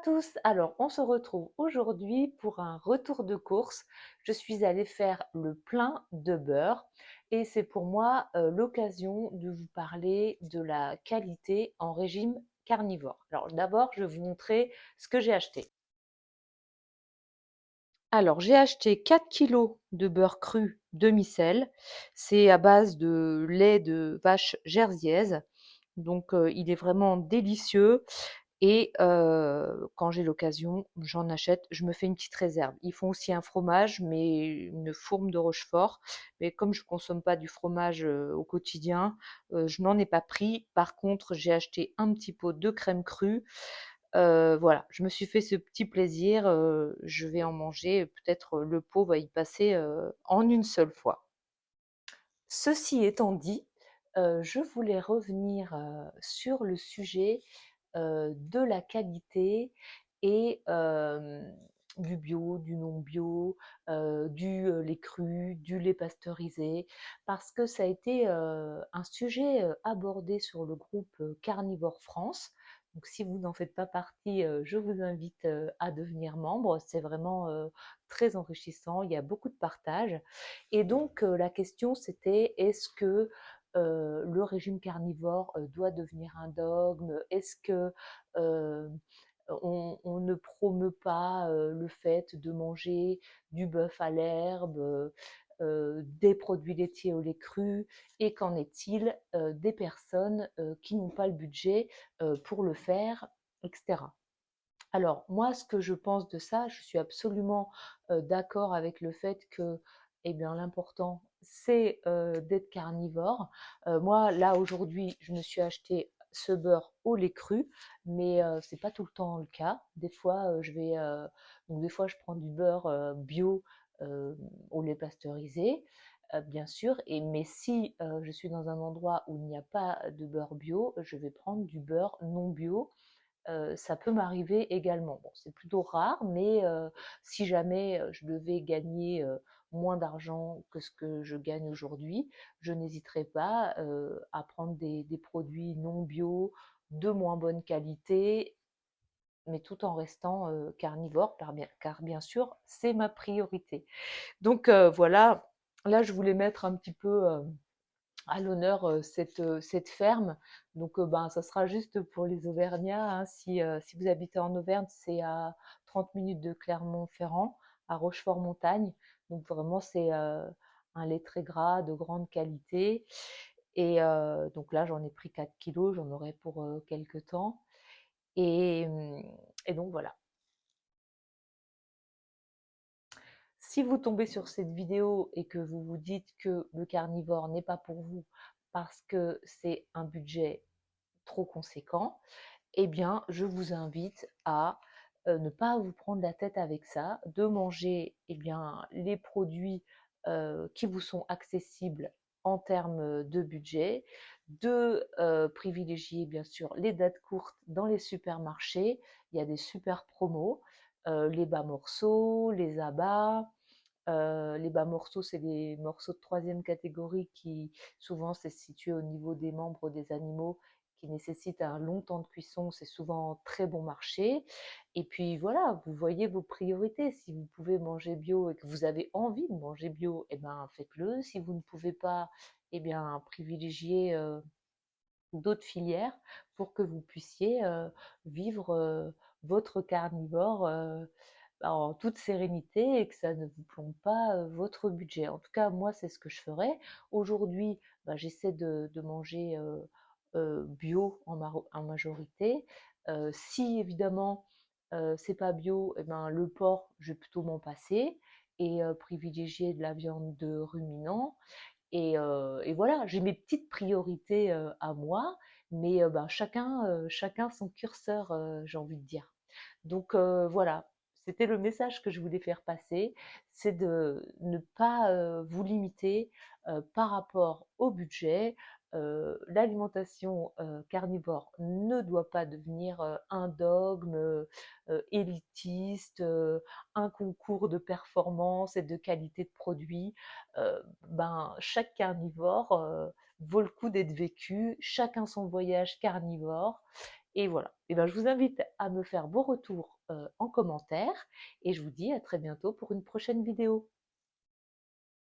tous, alors on se retrouve aujourd'hui pour un retour de course. Je suis allée faire le plein de beurre et c'est pour moi l'occasion de vous parler de la qualité en régime carnivore. Alors d'abord, je vais vous montrer ce que j'ai acheté. Alors j'ai acheté 4 kilos de beurre cru demi-sel. C'est à base de lait de vache jersiaise. Donc il est vraiment délicieux. Et quand j'ai l'occasion, j'en achète, je me fais une petite réserve. Ils font aussi un fromage, mais une fourme de Rochefort. Mais comme je ne consomme pas du fromage au quotidien, je n'en ai pas pris. Par contre, j'ai acheté un petit pot de crème crue. Voilà, je me suis fait ce petit plaisir. Je vais en manger. Peut-être le pot va y passer en une seule fois. Ceci étant dit, je voulais revenir sur le sujet de la qualité et du bio, du non bio, du lait cru, du lait pasteurisé, parce que ça a été un sujet abordé sur le groupe Carnivore France. Donc si vous n'en faites pas partie, je vous invite à devenir membre. C'est vraiment très enrichissant, il y a beaucoup de partage. Et donc la question c'était est-ce que le régime carnivore doit devenir un dogme? Est-ce que euh, on ne promeut pas le fait de manger du bœuf à l'herbe, des produits laitiers au lait cru? Et qu'en est-il des personnes qui n'ont pas le budget pour le faire, etc. Alors, moi, ce que je pense de ça, je suis absolument d'accord avec le fait que, eh bien, l'important, c'est d'être carnivore. Moi, là, aujourd'hui, je me suis acheté ce beurre au lait cru, mais c'est pas tout le temps le cas. Des fois, donc des fois, je prends du beurre bio euh, au lait pasteurisé. Bien sûr, mais si je suis dans un endroit où il n'y a pas de beurre bio, je vais prendre du beurre non bio. Ça peut m'arriver également. Bon, c'est plutôt rare, mais si jamais je devais gagner moins d'argent que ce que je gagne aujourd'hui, je n'hésiterai pas à prendre des produits non bio, de moins bonne qualité, mais tout en restant carnivore, car bien sûr, c'est ma priorité. Donc voilà, là, je voulais mettre un petit peu à l'honneur cette ferme. Donc, ben, ça sera juste pour les Auvergnats, hein. Si vous habitez en Auvergne, c'est à 30 minutes de Clermont-Ferrand, à Rochefort-Montagne. Donc, vraiment, c'est un lait très gras, de grande qualité. Et donc là, j'en ai pris 4 kilos, j'en aurai pour quelques temps. Et, et donc, voilà. Si vous tombez sur cette vidéo et que vous vous dites que le carnivore n'est pas pour vous parce que c'est un budget trop conséquent, eh bien, je vous invite à ne pas vous prendre la tête avec ça, de manger eh bien, les produits qui vous sont accessibles en termes de budget, de privilégier bien sûr les dates courtes dans les supermarchés. Il y a des super promos, les bas morceaux, les abats. Les bas morceaux, c'est des morceaux de troisième catégorie qui, souvent, c'est situé au niveau des membres des animaux qui nécessitent un long temps de cuisson. C'est souvent très bon marché. Et puis voilà, vous voyez vos priorités. Si vous pouvez manger bio et que vous avez envie de manger bio, eh ben, faites-le. Si vous ne pouvez pas, eh bien, privilégiez d'autres filières pour que vous puissiez vivre votre carnivore en toute sérénité et que ça ne vous plombe pas votre budget. En tout cas, moi, c'est ce que je ferais. Aujourd'hui, bah, j'essaie de manger bio en majorité. Si évidemment c'est pas bio, eh ben, le porc, je vais plutôt m'en passer et privilégier de la viande de ruminant. Et voilà, j'ai mes petites priorités à moi, mais ben, chacun son curseur, j'ai envie de dire. Donc voilà, c'était le message que je voulais faire passer, c'est de ne pas vous limiter par rapport au budget. L'alimentation carnivore ne doit pas devenir un dogme élitiste, un concours de performance et de qualité de produit. Ben, chaque carnivore vaut le coup d'être vécu, chacun son voyage carnivore. Et voilà. Et ben, je vous invite à me faire vos retours en commentaire et je vous dis à très bientôt pour une prochaine vidéo.